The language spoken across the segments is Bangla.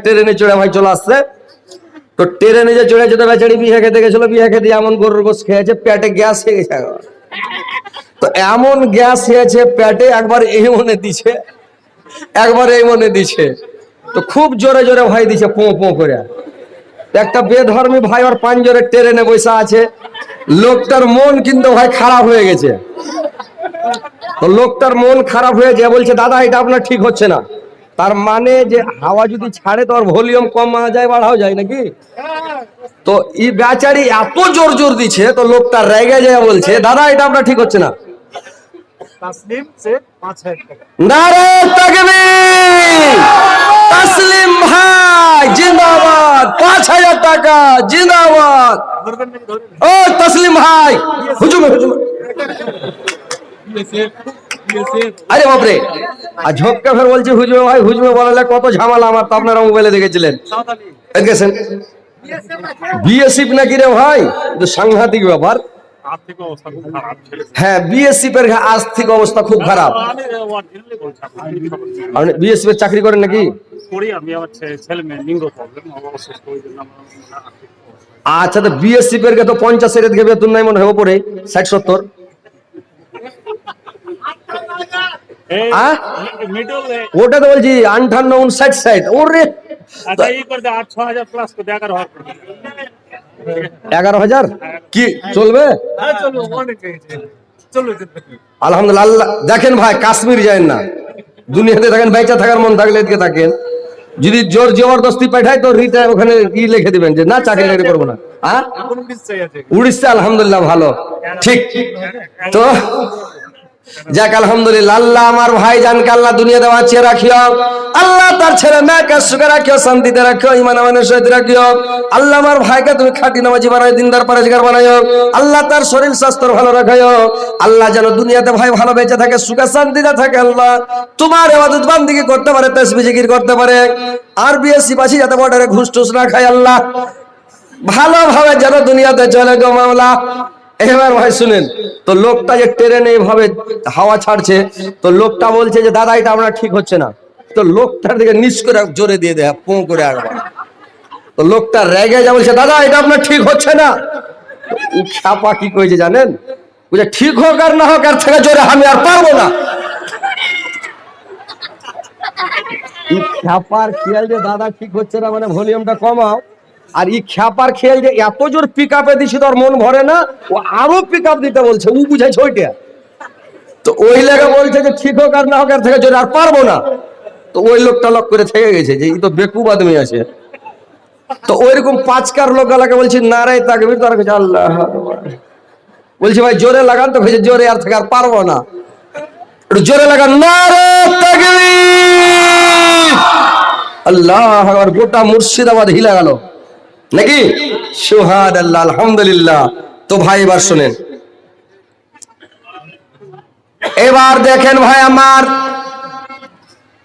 ট্রেনে চড়ে ভাই চলে আসছে। তো ট্রেনে যে চড়ে যেতে বেচারি বিয়ে খেতে গেছিল, বিয়ে খেতে এমন গরুর গোস খেয়েছে, পেটে গ্যাস হয়ে গেছে। তো এমন গ্যাস হয়েছে পেটে, একবার এই মনে দিছে, একবার এই মনে দিছে। তো খুব জোরে জোরে ভাই দিছে, পো পো করে। একটা বেধর্মী ভাই ওর পাঞ্জরে ট্রেনে বসে আছে, লোকটার মন কিন্তু ভাই খারাপ হয়ে গেছে। তো লোকটার মন খারাপ হয়ে যায়, বলছে দাদা এটা আপনার ঠিক হচ্ছে না। তার মানে যে হাওয়া যদি ছাড়ে তো ওর ভলিউম কমানো যায়, বাড়াও যায় নাকি। তো এই বেচারি এত জোর জোর দিচ্ছে, তো লোকটা রেগে যায়, বলছে দাদা এটা আপনার ঠিক হচ্ছে না। তাসলিম সে 5000 টাকা। নারে তাকবীর, তাসলিম ভাই জিন্দাবাদ, 5000 টাকা জিন্দাবাদ। ও তাসলিম ভাই হুজুমে হুজুমে, আরে বাপরে। আর ঝোঁককে ফের বলছি হুজুমে ভাই, হুজুমে বলালে কত ঝামেলা আমার, তো আপনারা মোবাইলে দেখেছিলেন। দেখেছেন বিএসএফ নাকি রে ভাই, সাংঘাতিক ব্যাপার। হ্যাঁ বিএসএফ এর আর্থিক অবস্থা খুব খারাপ। আপনি বিএসএফ এর চাকরি করেন নাকি? আচ্ছা, তো বিএসএফ এর তো 50 এর দিকে বেতন নাই মনে হয়, উপরে 60-70। ওটা তো বলছি 58-59-60। ওরে 11,000 কি চলবে? আলহামদুলিল্লাহ। দেখেন ভাই কাশ্মীর যায় না, দুনিয়াতে থাকেন, বেঁচে থাকার মন থাকলে এদিকে থাকেন। যদি জোর জবরদস্তি পাঠায় তো রিটায়ার ওখানে কি লিখে দিবেন যে না চাকরি টাকরি করবো না। উড়িষ্যা আলহামদুলিল্লাহ ভালো, ঠিক। তো যাক আলহামদুলিল্লাহ, আল্লাহ আমার ভাই জানকে আল্লাহ দুনিয়াতে বাঁচিয়ে রাখিও, আল্লাহ তার ছেলে মেয়েকে সুখে রাখিও, শান্তিতে রাখিও, ঈমান আমানের সহিত রাখিও। আল্লাহ আমার ভাইকে তুমি খাঁটি নামাজি বানাই, দিনদার পরেজগার বানাইও। আল্লাহ তার শরীর স্বাস্থ্য ভালো রাখিও। আল্লাহ যেন দুনিয়াতে ভাই ভালো বেঁচে থাকে, সুখে শান্তিতে থাকে। আল্লাহ তোমার ইবাদত বান্দিগি করতে পারে, তাসবিহ জিকির করতে পারে। আর বিএসসি পাশে যাতে বর্ডারে ঘুষ টুস না খায়, আল্লাহ ভালোভাবে যেন দুনিয়াতে চলে গো মাওলা। এবার ভাই শুনেন, তো লোকটা যে ট্রেনে এইভাবে হাওয়া ছাড়ছে, তো লোকটা বলছে যে দাদা এটা আপনার ঠিক হচ্ছে না। তো লোকটার দিকে নিচ করে জোরে দিয়ে দেয়, পো করে একবার। তো লোকটা রেগে যা বলছে দাদা এটা আপনার ঠিক হচ্ছে না। খ্যাপা কি কইছে জানেন, বুঝে ঠিক হোক আর না হোক, আর থেকে জোরে আমি আর পারবো না। খ্যাপার খেয়াল যে দাদা ঠিক হচ্ছে না, মানে ভলিউমটা কমাও। আর এই খ্যাপার খেয়াল যে এত জোর পিক আপে দিছি তোর মন ভরে না, ও আরো পিক আপ দিতে বলছে, ও বুঝাইছে ওইটা। তো ওই লেগে বলছে যে ঠিক হোক আর না হোক, আর থেকে জোরে আর পারবো না। তো ওই লোকটা লক করে থেকে গেছে যে এই তো বেকুব আদমি আছে। তো ওইরকম 5 লোক লাগে বলছি নারাই তাকবীর, তার কাছে আল্লাহ বলছি ভাই জোরে লাগান, তো ভেজে জোরে আর থেকে আর পারবো না, একটু জোরে লাগান, নারাই তাকবীর আল্লাহ আকবার। গোটা মুর্শিদাবাদ হিলা গেল নাকি, সুবহানাল্লাহ আলহামদুলিল্লাহ। তো ভাই এবার শুনেন, এবার দেখেন ভাই আমার,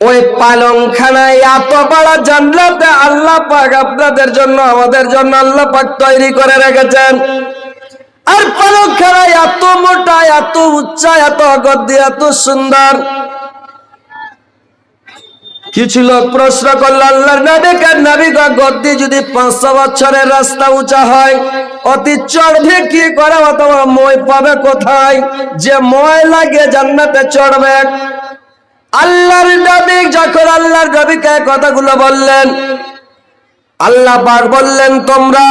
ওই পালংখানায় এত বড় জান্নাতে আল্লাহ পাক আপনাদের জন্য আমাদের জন্য আল্লাহ পাক তৈরি করে রেখেছেন। আর পালংখানায় এত মোটা, এত উচ্চা, এত গদ্দি, এত সুন্দর। কিছু লোক প্রশ্ন করল আল্লাহর নবী গদ্দি যদি 500 বছরের রাস্তা উঁচা হয়, অতি চড়বে কি করে, অথবা মই পাবে কোথায় যে মই লাগে জান্নাতে চড়বে? আল্লাহর নবী যখন আল্লাহর নবীকে কথাগুলো বললেন, আল্লাহ পাক বললেন তোমরা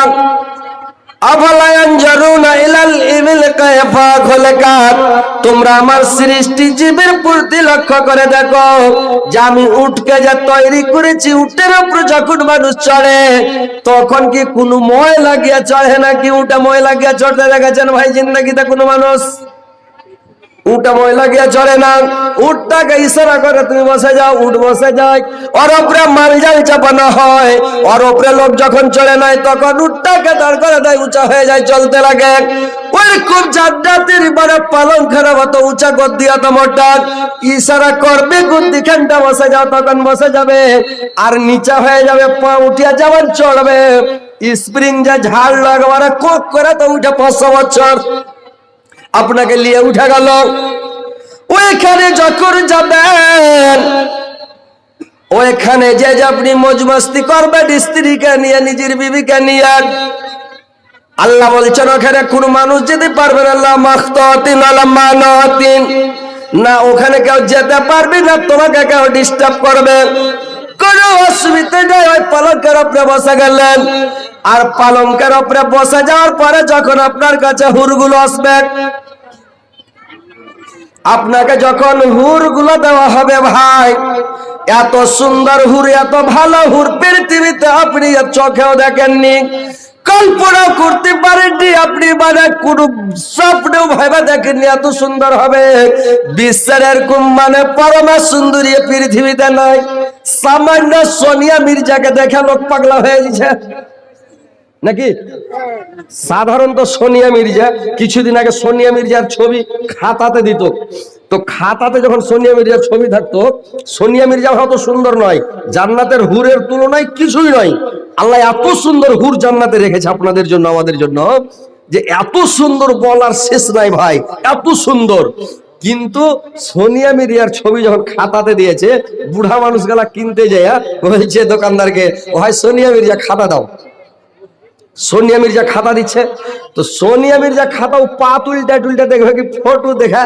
আফালা ইয়ানজুরুনা ইলাল ইবিল কায়ফা খুলিকাত, তোমরা আমার সৃষ্টি জীবের প্রতি লক্ষ্য করে দেখো যে আমি উটকে যে তৈরি করেছি, উটের উপর যখন মানুষ চড়ে তখন কি কোনো মই লাগিয়ে চড়ে নাকি? উটে মই লাগিয়ে চড়তে দেখেছেন ভাই জিন্দেগিতে কোনো মানুষ? উটটা মই লাগিয়ে চড়ে না, উটটাকে ইশারা করে তুমি বসে যাও, উট বসে যায়। ওর উপরে মালজাল চাপানো হয়, ওর উপরে লোক যখন চড়ে নাই তখন উটটাকে দাঁড় করে দেয়, উঁচা হয়ে যায়, চলতে লাগে। ওইরকম জান্নাতের মানে পালংখানা মত উঁচা গদ্দি, এত মোটা, ইশারা করবে গদ্দি খানটা বসে যাও, তখন বসে যাবে। আর নিচা হয়ে যাবে, পা উঠিয়া যাবেন, চড়বে। স্প্রিং যা ঝাড় লাগবারে কোক করে তো উঠে 500 বছর আপনাকে নিয়ে উঠে গেল। ওইখানে যখন যাবেন ওইখানে যে আপনি মজমস্তি করবেন স্ত্রীকে নিয়ে, নিজের বিবিকে নিয়ে, আল্লাহ বলছেন ওখানে কোন মানুষ যেতে পারবে না, আল্লাহ মাখতাতিন আলা মানাতিন, না ওখানে কেউ যেতে পারবে না, তোমাকে কেউ ডিস্টার্ব করবে, কোনো অসুবিধা নেই। ওই পালঙ্কের উপরে বসে গেলেন, আর পালঙ্কের উপরে বসে যাওয়ার পরে যখন আপনার কাছে হুরগুলো আসবে, আপনাকে যখন হুরগুলো দেওয়া হবে ভাই, এত সুন্দর হুর, এত ভালো হুর পৃথিবীতে আপনি চোখেও দেখেননি, কল্পনা করতে পারেননি আপনি, মানে কোন স্বপ্নেও ভেবে দেখেননি এত সুন্দর হবে। বিশ্বের এরকম মানে পরমা সুন্দরী পৃথিবীতে নাই। সামান্য সোনিয়া মির্জাকে দেখে লোক পাগলা হয়ে গেছে নাকি? সাধারণত সোনিয়া মির্জা, কিছুদিন আগে সোনিয়া মির্জার ছবি খাতাতে দিত, তো খাতাতে যখন সোনিয়া মির্জার ছবি থাকতো, সোনিয়া মির্জা হয়তো সুন্দর নয়, জান্নাতের হুরের তুলনায় কিছুই নয়। আল্লাহ এত সুন্দর হুর জান্নাতে রেখেছে আপনাদের জন্য, আমাদের জন্য, যে এত সুন্দর বলার শেষ নাই ভাই, এত সুন্দর। কিন্তু সোনিয়া মির্জার ছবি যখন খাতাতে দিয়েছে, বুড়া মানুষ গুলা কিনতে যায় বলছে দোকানদারকে, ভাই সোনিয়া মির্জা খাতা দাও। সোনিয়া মির্জা খাতা দিচ্ছে, তো সোনিয়া মির্জা খাতাও পা তুলটা টুলটা দেখবে কি ফটো দেখা,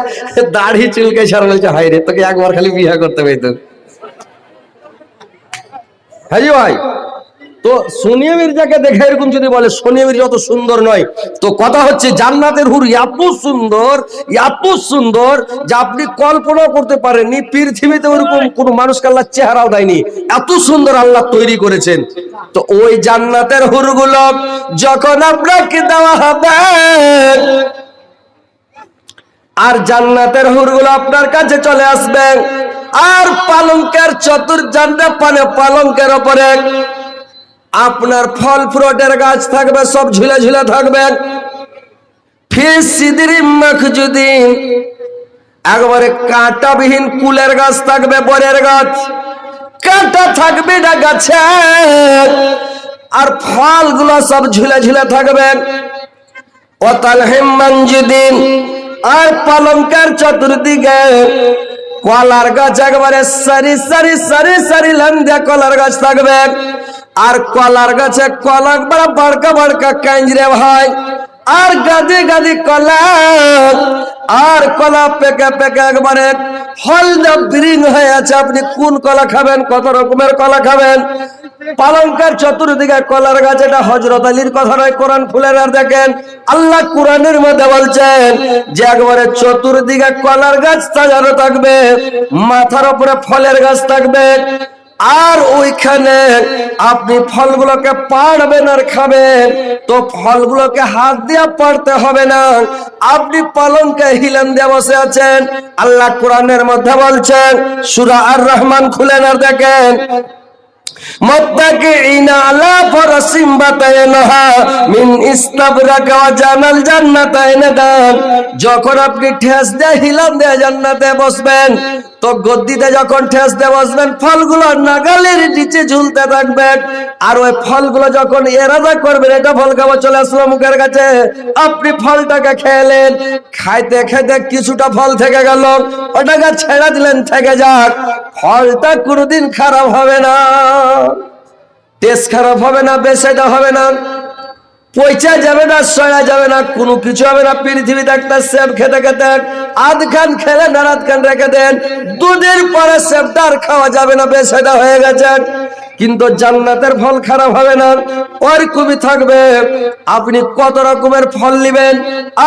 দাড়ি চুলকে ছাড়া বলছে, হাই রে তোকে একবার খালি বিয়ে করতে পারতো। হ্যাঁ জি ভাই, তো সোনিয়া মির্জাকে দেখে এরকম যদি বলে সোনিয়া মির্জা অত সুন্দর নয়, তো কথা হচ্ছে জান্নাতের হুর এত সুন্দর, এত সুন্দর যে আপনি কল্পনা করতে পারেননি। পৃথিবীতে ওরকম কোন মানুষকে আল্লাহ চেহারাও দেয়নি, এত সুন্দর আল্লাহ তৈরি করেছেন। তো ওই জান্নাতের হুরগুলো যখন আপনাকে দেওয়া হবে, আর জান্নাতের হুরগুলো আপনার কাছে চলে আসবে, আর পালঙ্কের চতুর্জান্ডা পানে পালঙ্কের উপরে আপনার ফল ফ্রুটের গাছ থাকবে, সব ঝুলে ঝুলে থাকবে। একবারে কাঁটাবিহীন কুলের গাছ থাকবে, বরের গাছ, কাঁটা থাকবে না গাছে, আর ফলগুলো সব ঝুলে ঝুলে থাকবে। আর পালঙ্কের চতুর্দিকে কলার গাছ, একবারে সারি সারি সারি সারি লম্বা কলার গাছ থাকবে, আর কলার গাছে কলা বড় বড়কা বড়কা কাঞ্জরে ভাই, আর গাদি গাদি কলা, আর কলা পেকে পেকে একবারে ফল ব্রিং হয়ে আছে। আপনি কোন কলা খাবেন, কত রকমের কলা খাবেন। পালঙ্কের চতুর্দিকে কলার গাছ, এটা হযরত আলীর কথা নয়, কোরআন খুলেন আর দেখেন। আল্লাহ কোরআনের মধ্যে বলছেন যে একবারে চতুর্দিকে কলার গাছ সাজানো থাকবে, মাথার উপরে ফলের গাছ থাকবে, আর ওইখানে আপনি ফলগুলোকে পাড়বেন আর খাবেন, তো ফলগুলোকে হাত দিয়ে পাড়তে হবে না, আপনি পালঙ্কে হিলান দিয়ে বসে আছেন। আল্লাহ কোরআনের মধ্যে বলছেন, সূরা আর রহমান খুলেন আর দেখেন, মুত্তাকিইনা আলা ফারাসিম বাতায়নাহা মিন ইস্তাবরাক ওয়া জানাল জান্নাতাইন দান। যখন আপনি ঠেস দিয়ে হিলান দিয়ে জান্নাতে বসবেন, তো গদ্দিতে যখন ঠেস দিয়ে বসবেন, ফলগুলো নাগালের নিচে ঝুলতে থাকবে, আর ওই ফলগুলো যখন এরাদা করবেন এটা ফল খাবো চলে আসলো মুখের কাছে, আপনি ফলটাকে খেলেন, খাইতে খাইতে কিছুটা ফল থেকে গেল, ওটাকে ছেড়ে দিলেন থেকে যাক, ফলটা কোনোদিন খারাপ হবে না, টেস্ট খারাপ হবে না, বেসাইটা হবে না, পয়সা যাবে না, সয়া যাবে না, কোনো কিছু হবে না। পৃথিবীতে একটা সেব খেতে খেতে আধখান খেলেন আর আধখান রেখে দেন, দুদিন পরে সেবটা আর খাওয়া যাবে না, বেসাইটা হয়ে গেছে। কিন্তু জান্নাতের ফল খারাপ হবে না, ওরকমই থাকবে। আপনি কত রকমের ফল নিবেন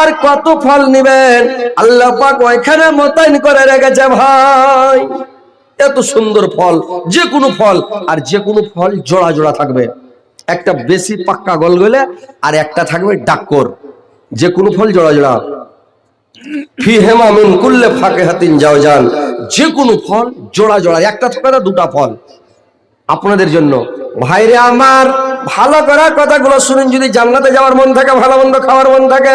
আর কত ফল নিবেন, আল্লাহ পাক ওইখানে মোতায়েন করে রেখেছে ভাই। এত সুন্দর ফল, যে কোনো ফল, আর যে কোনো ফল জোড়া জোড়া থাকবে, একটা বেশি পাক্কা গলগলে আর একটা থাকবে ডাক্কর, যে কোনো ফল জোড়া জোড়া। ফিহিমা মিন কুল্লি ফাকিহাতিন জাওজান, যে কোনো ফল জোড়া জোড়া, একটা থাকবে না, দুটা ফল আপনাদের জন্য। ভাইরে আমার, ভালো করার কথাগুলো শুনুন। যদি জান্নাতে যাওয়ার মন থাকে, ভালো মন্দ খাওয়ার মন থাকে,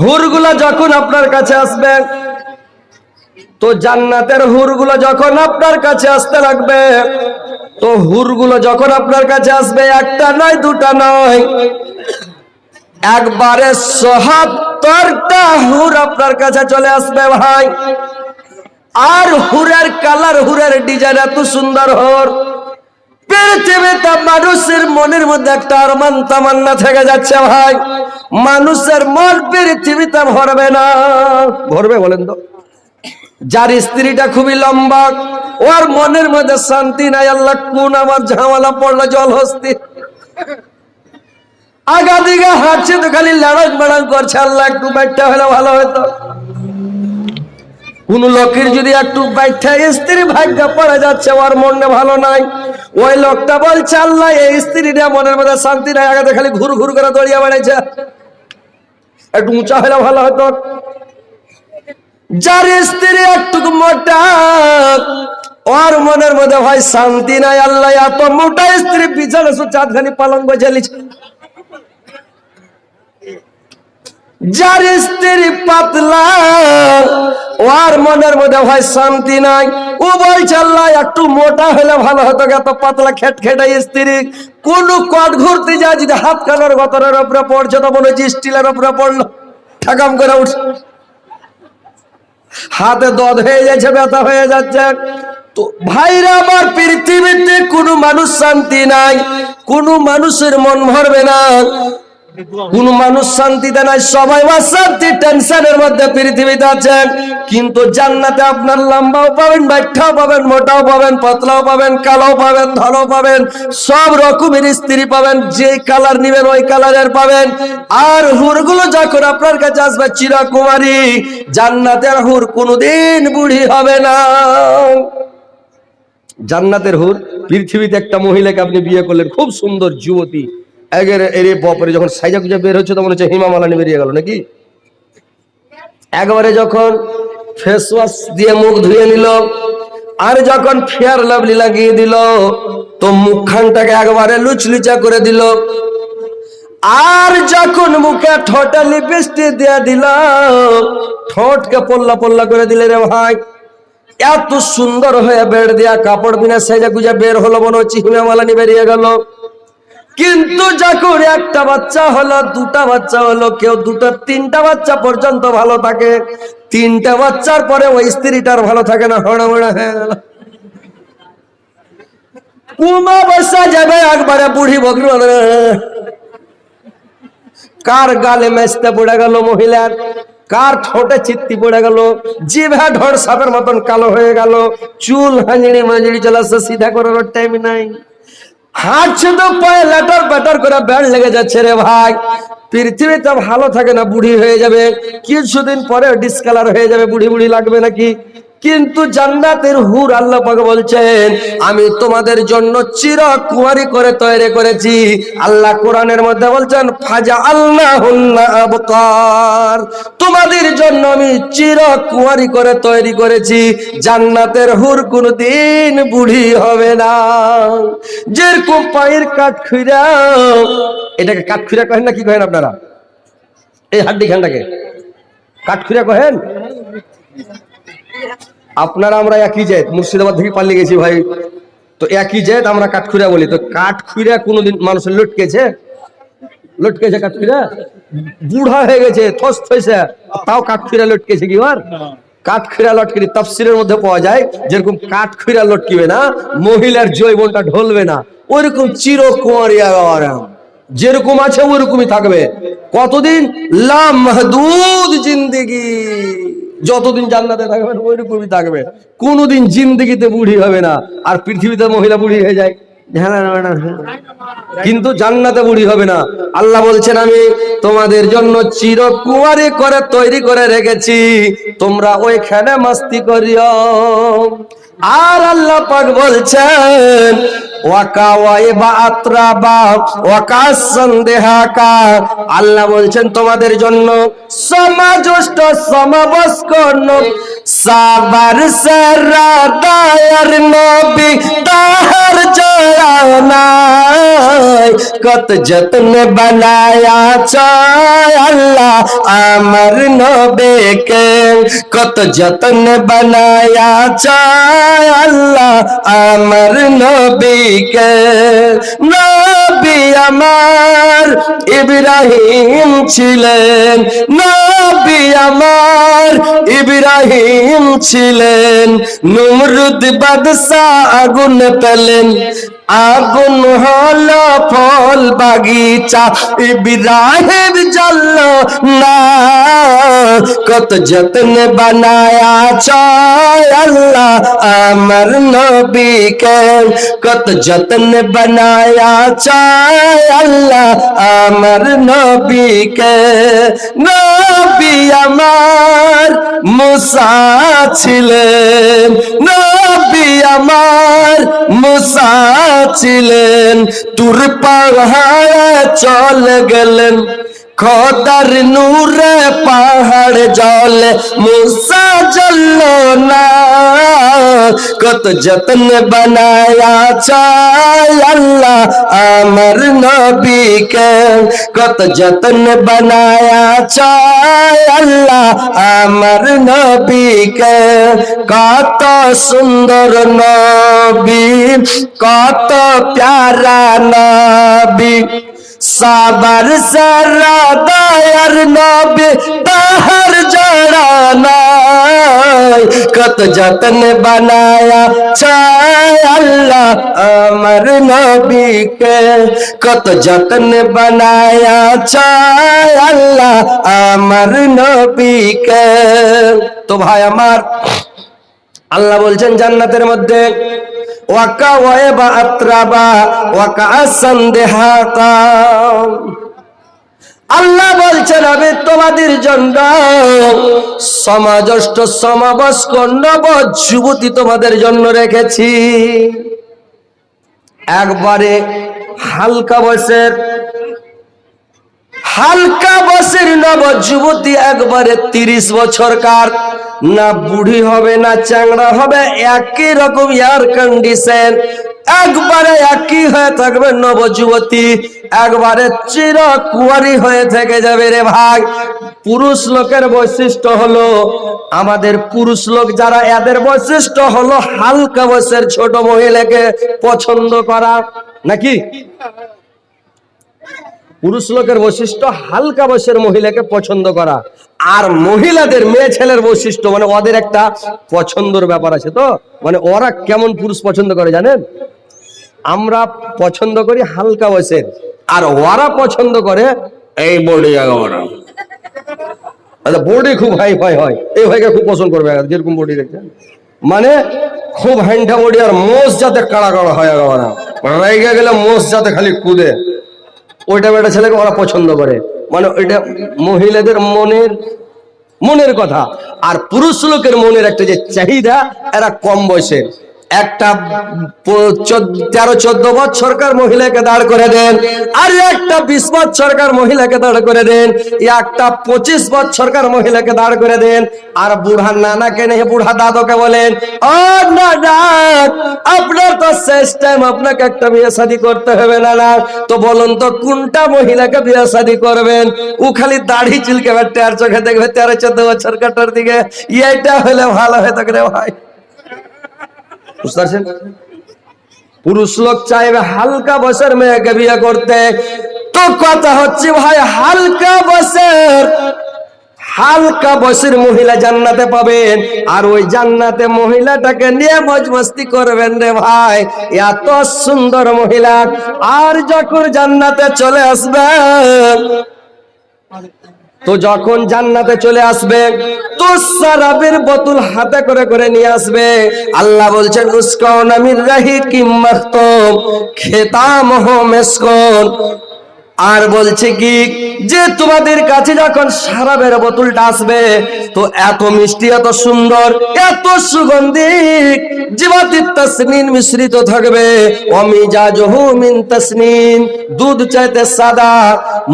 হুরগুলা যখন আপনার কাছে আসবে, তো জান্নাতের হুরগুলো যখন আপনার কাছে আসতে লাগবে, তো হুরগুলো যখন আপনার কাছে আসবে, একটা নয়, দুটা নয়, একবারে ৭৭টা হুর আপনার কাছে চলে আসবে ভাই। আর হুরের কালার, হুরের ডিজাইন এত সুন্দর হর, পৃথিবীতে মানুষের মনের মধ্যে একটা আরমান তামান্না থেকে যাচ্ছে ভাই, মানুষের মন পৃথিবীতে ভরবে না। ভরবে বলেন তো? যার স্ত্রীটা খুবই লম্বা, ওর মনের মধ্যে শান্তি নাই, আল্লাহ কোন আমার ঝামেলা পড়লো জল হস্তি, আগা দিকে হাঁটছে তো খালি লড়াই বেড়াং করছে, আল্লাহ একটু বাইরটা হলে ভালো হতো। কোন লোকের যদি একটু বাইঠা স্ত্রী ভাগ্য পড়ে যাচ্ছে, ওর মনে ভালো নাই, ওই লোকটা বলছে আল্লাহ এই স্ত্রীটা মনের মধ্যে শান্তি নাই, আগাতে খালি ঘুর ঘুর করে দড়িয়ে বেড়াইছে, একটু উঁচা হলে ভালো হতো। যার স্ত্রী একটু মোটা, ওর মনের মধ্যে ভাই শান্তি নাই, আল্লাহ এত মোটা স্ত্রী পিছনে চাঁদখানি পালঙ্গ জ্বালিছে। যার স্ত্রী পাতলা, ওর মনের মধ্যে ভাই শান্তি নাই, ও বলছে আল্লাহ একটু মোটা হলে ভালো হতো, এত পাতলা খেট খেটে স্ত্রী। কোন কট ঘুরতে যায় যদি হাত কানার গতরের উপরে পড়ছে, তো মনে হচ্ছে স্টিলের উপরে পড়লো, ঠাকাম করে উঠছে, হাতে দদ হয়ে যাচ্ছে, ব্যথা হয়ে যাচ্ছে। তো ভাইরা আমার, পৃথিবীতে কোনো মানুষ শান্তি নাই, কোনো মানুষের মন ভরবে না, কোন মানুষ শান্তিতে নাই, সবাই অশান্তি টেনশনের মধ্যে পৃথিবীতে আছেন। কিন্তু জান্নাতে আপনার লম্বাও পাবেন, বাইঠাও পাবেন, মোটাও পাবেন, পাতলাও পাবেন, কালো পাবেন, ধলো পাবেন, সব রকমের স্ত্রী পাবেন, যে কালার নিবেন ওই কালারের পাবেন। আর হুরগুলো যখন আপনার কাছে আসবে চিরকুমারী, জান্নাতের হুর কোনোদিন বুড়ি হবে না। জান্নাতের হুর, পৃথিবীতে একটা মহিলাকে আপনি বিয়ে করলেন, খুব সুন্দর যুবতী, বাপরে যখন সাইজা গুজা বের হচ্ছে, তখন হচ্ছে হিমা মালানি বেরিয়ে গেল নাকি। একবারে যখন ফেস ওয়াশ দিয়ে মুখ ধুয়ে নিল, আর যখন ফেয়ার লাভলি লাগিয়ে দিল, তো মুখখানটাকে একবারে লুচলুচা করে দিল, আর যখন মুখে ঠোঁটে লিপস্টিক দিয়ে দিল, ঠোঁটকে পল্লা পল্লা করে দিলে রে ভাই, এত সুন্দর হয়ে বের দিয়া কাপড় বিনা সাইজা গুজা বের হলো, মনে হচ্ছে হিমা মালানি বেরিয়ে গেল। কিন্তু যখন একটা বাচ্চা হলো, দুটা বাচ্চা হলো, কেউ দুটো তিনটা বাচ্চা পর্যন্ত ভালো থাকে, তিনটা বাচ্চার পরে ওই স্ত্রীটার ভালো থাকে না, হড়ামড়া হয়ে গেল, কুমা বসা যাবে একবারে বুড়ি বকরি। কার গালে মেচতে পড়ে গেল মহিলার, কার ঠোঁটে চিত্তি পড়ে গেল, জিভা ঢোড় সাপের মতন কালো হয়ে গেল, চুল হাঁজড়ি মাঝড়ি চলাচ্ছে, সিধা করার টাইম নাই, হাঁটছে তো পায়ে লেটার পেটার করে ব্যান্ড লেগে যাচ্ছে রে ভাই। পৃথিবীতে ভালো থাকে না, বুড়ি হয়ে যাবে, কিছুদিন পরে ডিসকালার হয়ে যাবে, বুড়ি বুড়ি লাগবে নাকি। কিন্তু জান্নাতের হুর আল্লাহ পাক বলছেন আমি তোমাদের জন্য চিরকুমারী করে তৈরি করেছি। আল্লাহ কোরআনের মধ্যে বলছেন ফাজআলনাহুন্না আবকার, তোমাদের জন্য আমি চিরকুমারী করে তৈরি করেছি। জান্নাতের হুর কোনদিন বুড়ি হবে না। যেরকম পায়ের কাঠখুইরা, এটাকে কাঠখুইরা কহেন না কি কহেন আপনারা? এই হাড্ডি খানটাকে কাঠখুইরা কহেন আপনারা? আমরা একই জাত, মুর্শিদাবাদ থেকে পালিয়ে গেছি ভাই, তো একই জাত, আমরা কাঠখুইরা বলি। তো কাঠখুইরা কোনোদিন মানুষের লটকেছে? লটকেছে কাঠখুইরা? বুড়া হয়ে গেছে, থস থইছে, তাও কাঠখুইরা লটকেছে কি? আর কাঠখুইরা লটকিনি তাফসীরের মধ্যে পাওয়া যায়, যেরকম কাঠখুইরা লটকিবে না, মহিলার যৌবনটা ঢলবে না, ওইরকম চিরকুমারী যেরকম আছে ওইরকমই থাকবে। কতদিন? লা মাহদুদ জিন্দেগি, যতদিন জান্নাতে থাকবেন ওইরকমই থাকবে, কোনোদিন জিন্দেগিতে বুড়ি হবে না। আর পৃথিবীতে মহিলা বুড়ি হয়ে যায়, কিন্তু জান্নাতে বুড়ি হবে না। আল্লাহ বলছেন আমি তোমাদের জন্য চিরকুমারী করে তৈরি করে রেখেছি, তোমরা ওইখানে মাস্তি করিও। আর আল্লাহ পাক বলছেন আল্লাহ বলছেন তোমাদের জন্য সমাজষ্ঠ সমবস্ক সাবার সারা দায়ার নবী তাহার জয়ানায় কত যত্ন বানায়া চায় আল্লাহ আমার নবীকে, কত যত্ন বানায়া চায় আল্লাহ আমার নবীকে। নবী আমার আমার ইব্রাহিম ছিলেন, নবী আমার ইব্রাহিম ছিলেন। নমরুদ বাদশা আগুন পেলেন, আগুন হলো ফল বাগিচা, ইব্রাহিম জ্বলল না। কত যত্ন বানায়া চায় আল্লাহ আমার নবীকে, কত যত্ন বানায়া চায় আল্লাহ আমার নবীকে। নবী আমার মুসা ছিলেন, নবী আমার মুসা ছিলেন। তুর পাহাড়ে চলে গেলেন, খোদার নূরে পাহাড় জলে মুসা জ্বলল না। কত যত্ন বানায়া চায় আল্লাহ আমার নবীকে, কত যত্ন বানায়া চায় আল্লাহ আমার নবীকে। কত সুন্দর নবী, কত প্যারা নবী, সাবার সারা দয়ার নবী তাহার জড়া নাই। কত যত্ন বানায়া চায় আল্লাহ আমার নবীকে, কত যত্ন বানায়া চায় আল্লাহ আমার নবীকে। তো ভাই আমার, আল্লাহ বলছেন জান্নাতের মধ্যে ওয়াকা ওয়াবা আত্রাবা ওয়াকা সন্দেহাকা। আল্লাহ বলছেন আমি তোমাদের জন্য সমাজষ্ঠ সমবয়স্ক নব যুবতী তোমাদের জন্য রেখেছি। একবারে হালকা বয়সের নব যুবতী, একবারে 30 বছরকার, না বুড়ি হবে না চ্যাংড়া হবে, একই রকম এয়ার কন্ডিশন, একবারে একই হয়ে থাকবে নবযুবতী, একবারে চির কুয়ারি হয়ে থেকে যাবে রে ভাই। পুরুষ লোকের বৈশিষ্ট্য হলো, আমাদের পুরুষ লোক যারা, এদের বৈশিষ্ট্য হলো হালকা বয়সের ছোট মহিলাকে পছন্দ করা, নাকি? পুরুষ লোকের বৈশিষ্ট্য হালকা বয়সের মহিলাকে পছন্দ করা। আর মহিলাদের, মেয়ে ছেলের বৈশিষ্ট্য মানে ওদের একটা পছন্দর ব্যাপার আছে। তো মানে ওরা কেমন পুরুষ পছন্দ করে জানেন? আমরা পছন্দ করি হালকা বয়সের, আর ওরা পছন্দ করে এই বডি, বডি খুব হাই ফাই হয়, এই ভাইকে খুব পছন্দ করবে। যেরকম বডি দেখছেন, মানে খুব হ্যান্ডা বডি, আর মোষ যাতে কাড়া কাড়া হয়, রেগে গেলে মোষ যাতে খালি কুদে, ওইটা একটা ছেলেকে ওরা পছন্দ করে। মানে ওইটা মহিলাদের মনের কথা। আর পুরুষ লোকের মনের একটা যে চাহিদা, এরা কম বয়সের, একটা 13-14 বছরকার মহিলাকে দাঁড় করে দেন, আর একটা 20 বছরকার মহিলাকে দাঁড় করে দেন, একটা 25 বছরকার মহিলাকে দাঁড় করে দেন, আর বুড়া নানাকে নেই, বুড়া দাদুকে বলেন ও দাদা আপনার তো শেষ টাইম, আপনাকে একটা বিয়ে শাদী করতে হবে না। না তো বলুন তো কোনটা মহিলাকে বিয়ে শাদী করবেন? ও খালি দাড়ি চুলকে বেটে আর চোখে দেখবে 13-14 বছর কাটার দিকে, এইটা হলে ভালো হয়ে থাকে রে ভাই। বুঝতে পারছেন? পুরুষ লোক চাইবে হালকা বয়সের মেয়েকে বিয়ে করতে। তো কথা হচ্ছে ভাই, হালকা বয়সের মহিলা জান্নাতে পাবেন, আর ওই জান্নাতে মহিলাটাকে নিয়ে মজ মস্তি করবেন রে ভাই। এত সুন্দর মহিলা, আর যখন জান্নাতে চলে আসবে, তো যখন জান্নাতে চলে আসবে তো শরাবের বোতল হাতে করে করে নিয়ে আসবে। আল্লাহ বলছেন উসকাউনা মির রাহিকিম মাখতুম খিতামহু মিসকুন। আর বলছে কি যে তোমাদের কাছে যখন শরাবের বোতলটা আসবে, তো এত মিষ্টি, এত সুন্দর, এত সুগন্ধিক, জিবাতিত তাসনিন মিশ্রিত থাকবে, অমিজাজহু মিন তাসনিন, দুধ চাইতে সাদা,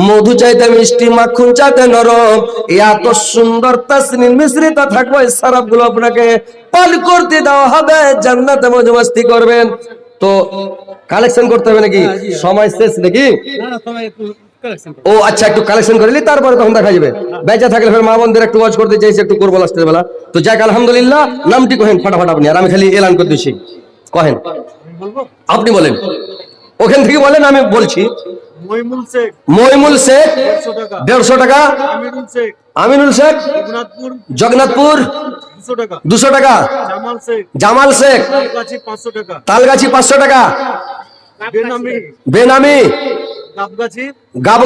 মধু চাইতে মিষ্টি, মাখন চাইতে নরম, এত সুন্দর তাসনিন মিশ্রিত থাকবে। এই শরাবগুলো আপনাকে পান করতে দেওয়া হবে, জান্নাতে মজ মস্তি করবেন। তো কালেকশন করতে হবে নাকি? সময় শেষ নাকি? ও আচ্ছা, একটু কালেকশন করে নি, তারপরে তখন দেখা যাবে। বেঁচে থাকলে ফের মা বোনদের একটু ওয়াচ করতে চাইছি, একটু করবো লাস্টের বেলা। তো যাক আলহামদুলিল্লাহ, নামটি কহেন ফাটাফাট আপনি, আর আমি খালি এলান করে দিচ্ছি। কহেন, আপনি বলেন, ওখান থেকে বলেন, আমি বলছি। মইমুল শেখ মইমুল শেখ 150 টাকা, 150 টাকা, আমিরুল শেখ আমিনুল শেখ রঘুনাথপুর জগন্নাথপুর 200 টাকা, 200 টাকা, জামাল শেখ জামাল শেখ কাছি 500 টাকা, তালগাছি 500 টাকা, বেনামি বেনামি গাবগাছি গাব